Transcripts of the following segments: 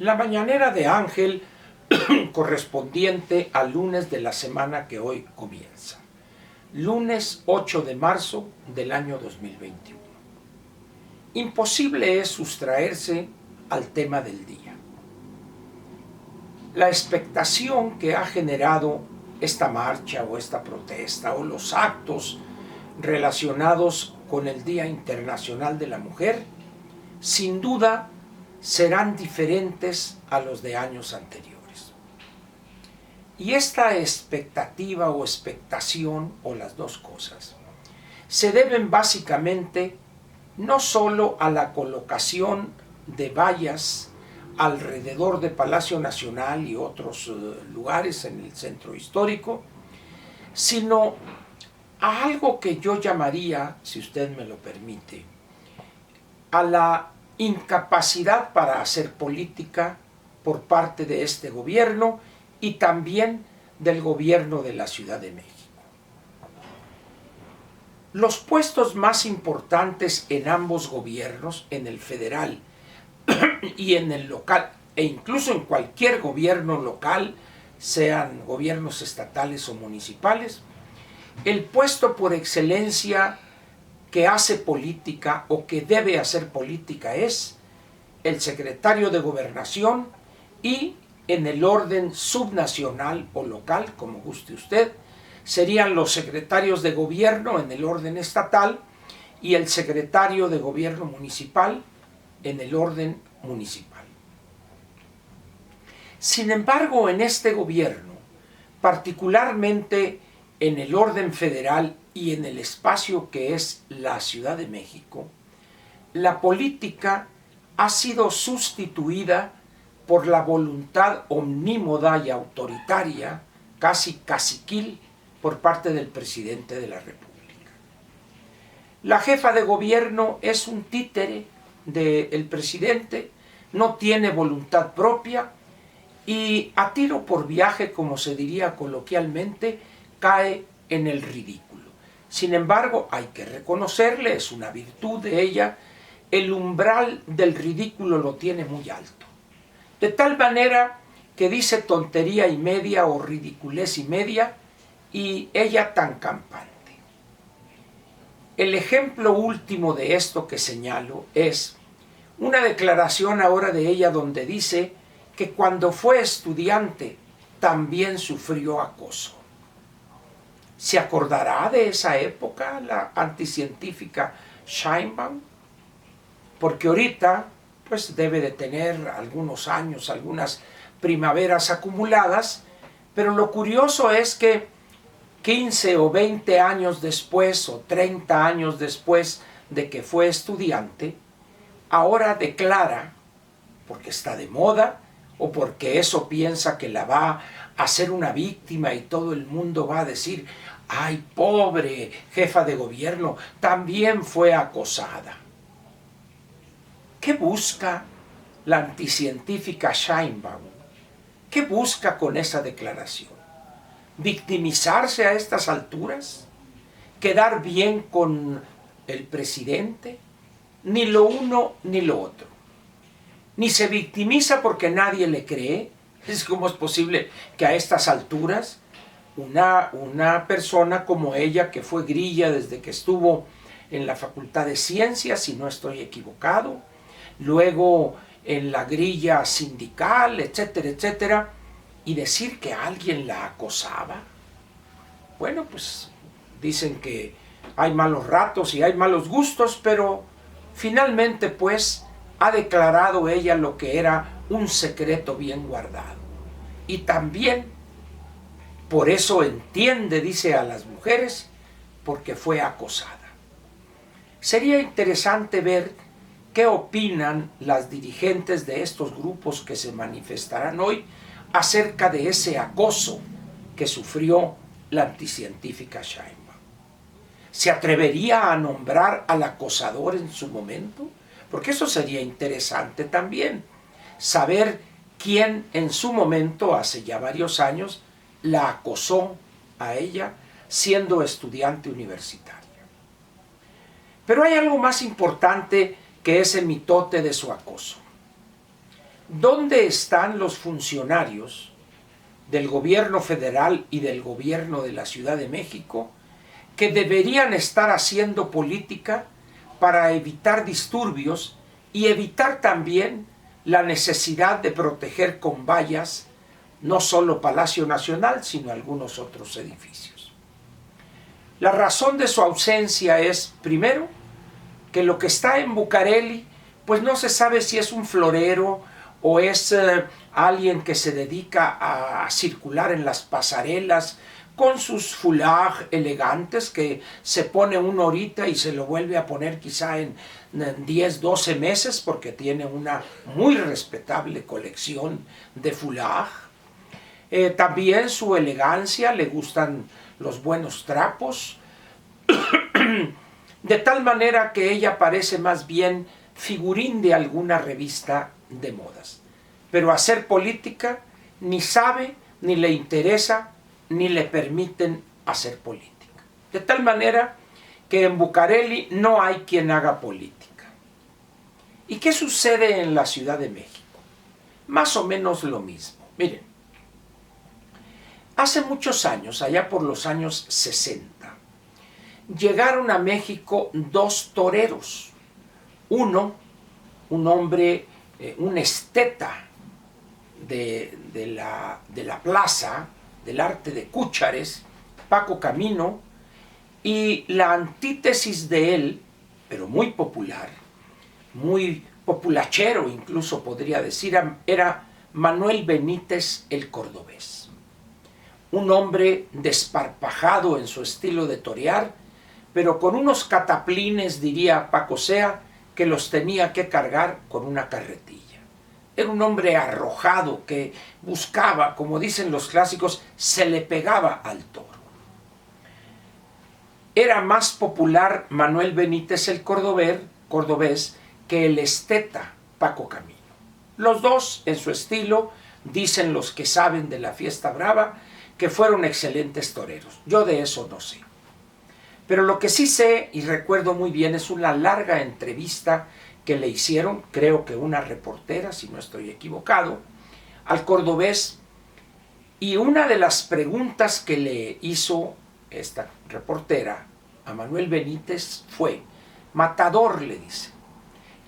La mañanera de Ángel correspondiente al lunes de la semana que hoy comienza. Lunes 8 de marzo del año 2021. Imposible es sustraerse al tema del día. La expectación que ha generado esta marcha o esta protesta o los actos relacionados con el Día Internacional de la Mujer, sin duda serán diferentes a los de años anteriores. Y esta expectativa o expectación, o las dos cosas, se deben básicamente no solo a la colocación de vallas alrededor de Palacio Nacional y otros lugares en el centro histórico, sino a algo que yo llamaría, si usted me lo permite, a la incapacidad para hacer política por parte de este gobierno y también del gobierno de la Ciudad de México. Los puestos más importantes en ambos gobiernos, en el federal y en el local, e incluso en cualquier gobierno local, sean gobiernos estatales o municipales, el puesto por excelencia que hace política o que debe hacer política es el secretario de Gobernación y en el orden subnacional o local, como guste usted, serían los secretarios de gobierno en el orden estatal y el secretario de gobierno municipal en el orden municipal. Sin embargo, en este gobierno, particularmente en el orden federal y en el espacio que es la Ciudad de México, la política ha sido sustituida por la voluntad omnímoda y autoritaria, casi caciquil, por parte del presidente de la República. La jefa de gobierno es un títere del presidente, no tiene voluntad propia y a tiro por viaje, como se diría coloquialmente, cae en el ridículo. Sin embargo, hay que reconocerle, es una virtud de ella, el umbral del ridículo lo tiene muy alto. De tal manera que dice tontería y media o ridiculez y media y ella tan campante. El ejemplo último de esto que señalo es una declaración ahora de ella donde dice que cuando fue estudiante también sufrió acoso. ¿Se acordará de esa época la anticientífica Sheinbaum? Porque ahorita pues debe de tener algunos años, algunas primaveras acumuladas, pero lo curioso es que 15 o 20 años después o 30 años después de que fue estudiante, ahora declara, porque está de moda o porque eso piensa que la va a hacer una víctima y todo el mundo va a decir, ay, pobre jefa de gobierno, también fue acosada. ¿Qué busca la anticientífica Sheinbaum? ¿Qué busca con esa declaración? ¿Victimizarse a estas alturas? ¿Quedar bien con el presidente? Ni lo uno ni lo otro. Ni se victimiza porque nadie le cree. ¿Cómo es posible que a estas alturas una persona como ella, que fue grilla desde que estuvo en la Facultad de Ciencias, si no estoy equivocado, luego en la grilla sindical, etcétera, etcétera, y decir que alguien la acosaba? Bueno, pues dicen que hay malos ratos y hay malos gustos, pero finalmente pues ha declarado ella lo que era un secreto bien guardado. Y también por eso entiende, dice, a las mujeres, porque fue acosada. Sería interesante ver qué opinan las dirigentes de estos grupos que se manifestarán hoy acerca de ese acoso que sufrió la anticientífica Sheinbaum. ¿Se atrevería a nombrar al acosador en su momento? Porque eso sería interesante también, saber quién en su momento, hace ya varios años, la acosó a ella siendo estudiante universitaria. Pero hay algo más importante que ese mitote de su acoso. ¿Dónde están los funcionarios del gobierno federal y del gobierno de la Ciudad de México que deberían estar haciendo política para evitar disturbios y evitar también la necesidad de proteger con vallas no solo Palacio Nacional, sino algunos otros edificios? La razón de su ausencia es, primero, que lo que está en Bucareli, pues no se sabe si es un florero o es alguien que se dedica a circular en las pasarelas con sus foulard elegantes que se pone una horita y se lo vuelve a poner quizá en 10, 12 meses porque tiene una muy respetable colección de foulard. También su elegancia, le gustan los buenos trapos, de tal manera que ella parece más bien figurín de alguna revista de modas. Pero hacer política ni sabe, ni le interesa, ni le permiten hacer política. De tal manera que en Bucareli no hay quien haga política. ¿Y qué sucede en la Ciudad de México? Más o menos lo mismo. Miren, hace muchos años, allá por los años 60, llegaron a México dos toreros. Uno, un hombre, un esteta de la plaza del arte de Cúchares, Paco Camino, y la antítesis de él, pero muy popular, muy populachero incluso podría decir, era Manuel Benítez el Cordobés. Un hombre desparpajado en su estilo de torear, pero con unos cataplines, diría Paco Sea, que los tenía que cargar con una carretilla. Era un hombre arrojado que buscaba, como dicen los clásicos, se le pegaba al toro. Era más popular Manuel Benítez el Cordobés que el esteta Paco Camino. Los dos, en su estilo, dicen los que saben de la fiesta brava, que fueron excelentes toreros. Yo de eso no sé. Pero lo que sí sé y recuerdo muy bien es una larga entrevista que le hicieron, creo que una reportera, si no estoy equivocado, al Cordobés, y una de las preguntas que le hizo esta reportera a Manuel Benítez fue: Matador, le dice,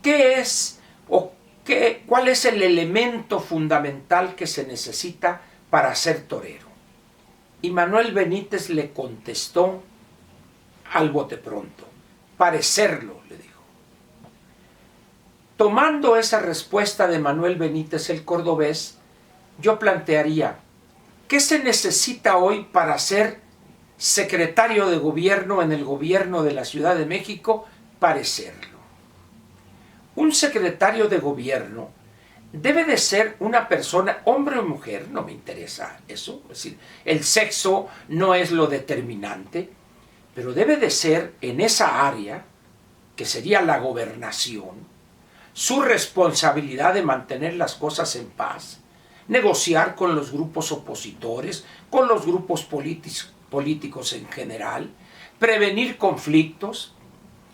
¿qué es o cuál es el elemento fundamental que se necesita para ser torero? Y Manuel Benítez le contestó al bote pronto: parecerlo, le dijo. Tomando esa respuesta de Manuel Benítez el Cordobés, yo plantearía: ¿qué se necesita hoy para ser secretario de gobierno en el gobierno de la Ciudad de México? Parecerlo. Un secretario de gobierno debe de ser una persona, hombre o mujer, no me interesa eso, es decir, el sexo no es lo determinante, pero debe de ser en esa área, que sería la gobernación, su responsabilidad de mantener las cosas en paz, negociar con los grupos opositores, con los grupos políticos en general, prevenir conflictos,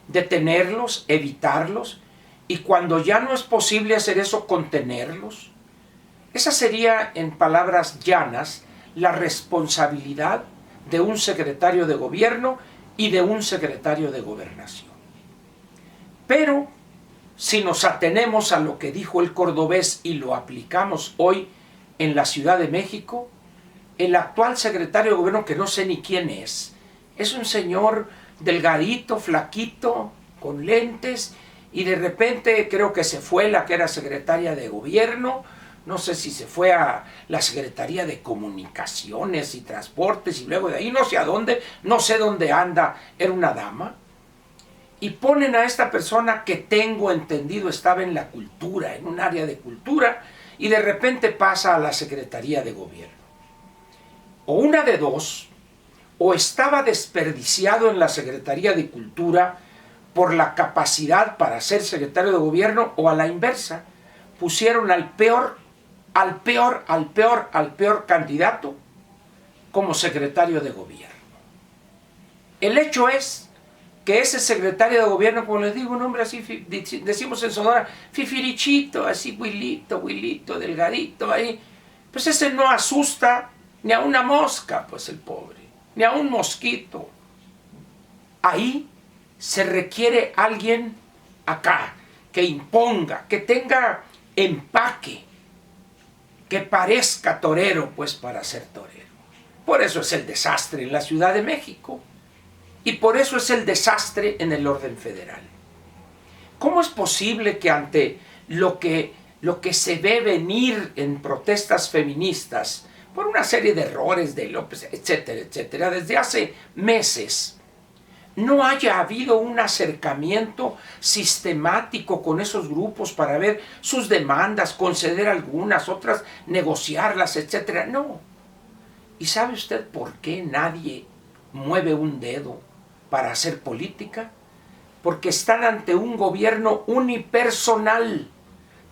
detenerlos, evitarlos, y cuando ya no es posible hacer eso, contenerlos. Esa sería, en palabras llanas, la responsabilidad de un secretario de gobierno y de un secretario de gobernación. Pero si nos atenemos a lo que dijo el Cordobés y lo aplicamos hoy en la Ciudad de México, el actual secretario de gobierno, que no sé ni quién es un señor delgadito, flaquito, con lentes, y de repente creo que se fue la que era secretaria de gobierno, no sé si se fue a la Secretaría de Comunicaciones y Transportes y luego de ahí no sé a dónde, no sé dónde anda, era una dama. Y ponen a esta persona que tengo entendido estaba en la cultura, en un área de cultura, y de repente pasa a la Secretaría de Gobierno. O una de dos, o estaba desperdiciado en la Secretaría de Cultura por la capacidad para ser secretario de gobierno, o a la inversa, pusieron al peor candidato como secretario de gobierno. El hecho es que ese secretario de gobierno, como les digo, un hombre así, decimos en Sonora, fifirichito, así, huilito, delgadito ahí, pues ese no asusta ni a una mosca, pues el pobre, ni a un mosquito. Ahí se requiere alguien acá, que imponga, que tenga empaque, que parezca torero, pues para ser torero. Por eso es el desastre en la Ciudad de México y por eso es el desastre en el orden federal. ¿Cómo es posible que ante lo que se ve venir en protestas feministas por una serie de errores de López, etcétera, etcétera, desde hace meses, no haya habido un acercamiento sistemático con esos grupos para ver sus demandas, conceder algunas, otras negociarlas, etcétera? No. ¿Y sabe usted por qué nadie mueve un dedo para hacer política? Porque están ante un gobierno unipersonal,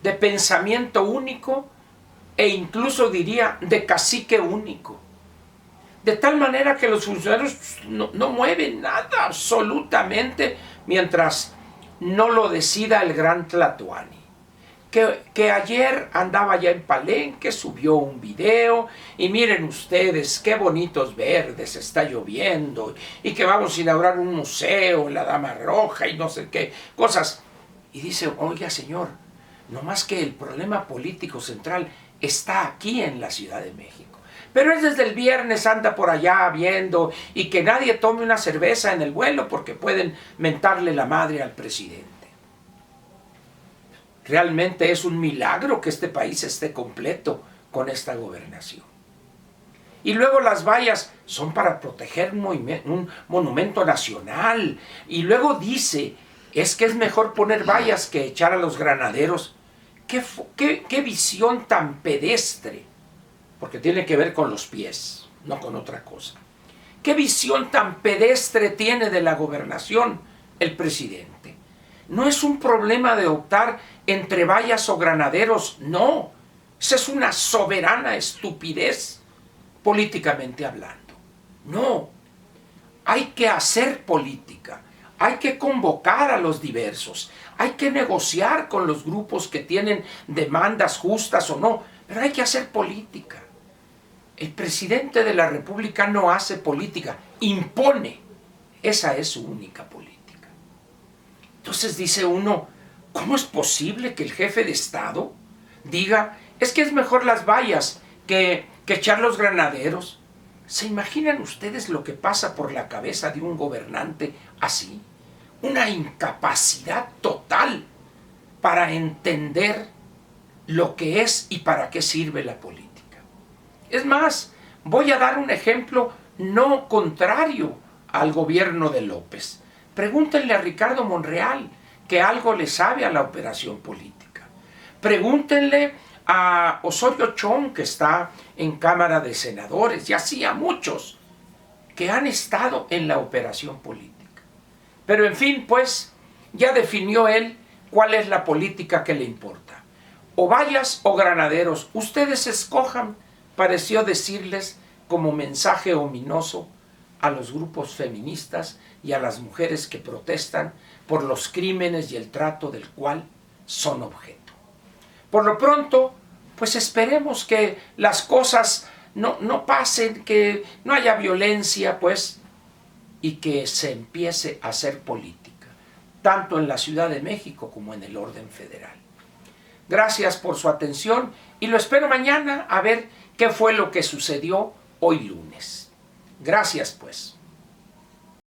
de pensamiento único e incluso diría de cacique único. De tal manera que los funcionarios no mueven nada absolutamente mientras no lo decida el gran Tlatoani. Que ayer andaba ya en Palenque, subió un video y miren ustedes qué bonitos verdes, está lloviendo y que vamos a inaugurar un museo en la Dama Roja y no sé qué cosas. Y dice, oiga señor, no más que el problema político central está aquí en la Ciudad de México. Pero él desde el viernes anda por allá viendo y que nadie tome una cerveza en el vuelo porque pueden mentarle la madre al presidente. Realmente es un milagro que este país esté completo con esta gobernación. Y luego las vallas son para proteger un monumento nacional. Y luego dice, es que es mejor poner vallas que echar a los granaderos. ¿Qué visión tan pedestre? Porque tiene que ver con los pies, no con otra cosa. ¿Qué visión tan pedestre tiene de la gobernación el presidente? No es un problema de optar entre vallas o granaderos, no. Esa es una soberana estupidez políticamente hablando. No, hay que hacer política, hay que convocar a los diversos, hay que negociar con los grupos que tienen demandas justas o no, pero hay que hacer política. El presidente de la República no hace política, impone. Esa es su única política. Entonces dice uno, ¿cómo es posible que el jefe de Estado diga, es que es mejor las vallas que echar los granaderos? ¿Se imaginan ustedes lo que pasa por la cabeza de un gobernante así? Una incapacidad total para entender lo que es y para qué sirve la política. Es más, voy a dar un ejemplo no contrario al gobierno de López. Pregúntenle a Ricardo Monreal, que algo le sabe a la operación política. Pregúntenle a Osorio Chong, que está en Cámara de Senadores, y así a muchos que han estado en la operación política. Pero en fin, pues, ya definió él cuál es la política que le importa. O vallas o granaderos, ustedes escojan, pareció decirles como mensaje ominoso a los grupos feministas y a las mujeres que protestan por los crímenes y el trato del cual son objeto. Por lo pronto, pues esperemos que las cosas no pasen, que no haya violencia, pues, y que se empiece a hacer política, tanto en la Ciudad de México como en el orden federal. Gracias por su atención y lo espero mañana a ver qué fue lo que sucedió hoy lunes. Gracias, pues.